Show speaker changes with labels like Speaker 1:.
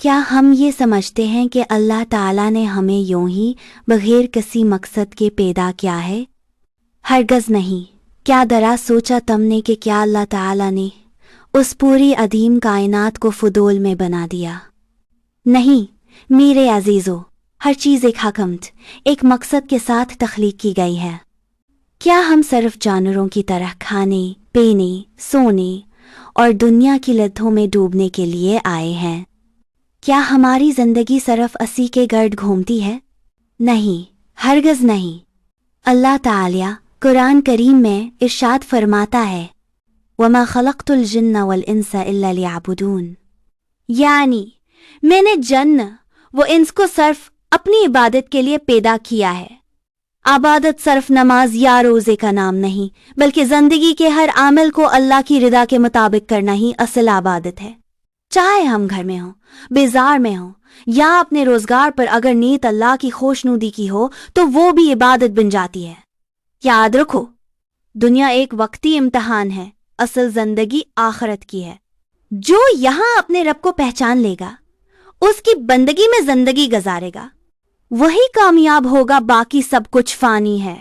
Speaker 1: کیا ہم یہ سمجھتے ہیں کہ اللہ تعالیٰ نے ہمیں یوں ہی بغیر کسی مقصد کے پیدا کیا ہے؟ ہرگز نہیں۔ کیا درا سوچا تم نے کہ کیا اللہ تعالیٰ نے اس پوری عظیم کائنات کو فضول میں بنا دیا؟ نہیں میرے عزیزو، ہر چیز ایک حکمت، ایک مقصد کے ساتھ تخلیق کی گئی ہے۔ کیا ہم صرف جانوروں کی طرح کھانے، پینے، سونے اور دنیا کی لذتوں میں ڈوبنے کے لیے آئے ہیں؟ کیا ہماری زندگی صرف اسی کے گرد گھومتی ہے؟ نہیں، ہرگز نہیں۔ اللہ تعالیٰ قرآن کریم میں ارشاد فرماتا ہے، وَمَا خَلَقْتُ الْجِنَّ وَالْإِنسَ إِلَّا لِيَعْبُدُونَ، یعنی میں نے جن و انس کو صرف اپنی عبادت کے لیے پیدا کیا ہے۔ عبادت صرف نماز یا روزے کا نام نہیں، بلکہ زندگی کے ہر عمل کو اللہ کی رضا کے مطابق کرنا ہی اصل عبادت ہے۔ چاہے ہم گھر میں ہوں، بازار میں ہوں یا اپنے روزگار پر، اگر نیت اللہ کی خوشنودی کی ہو تو وہ بھی عبادت بن جاتی ہے۔ یاد رکھو، دنیا ایک وقتی امتحان ہے، اصل زندگی آخرت کی ہے۔ جو یہاں اپنے رب کو پہچان لے گا، اس کی بندگی میں زندگی گزارے گا، وہی کامیاب ہوگا، باقی سب کچھ فانی ہے۔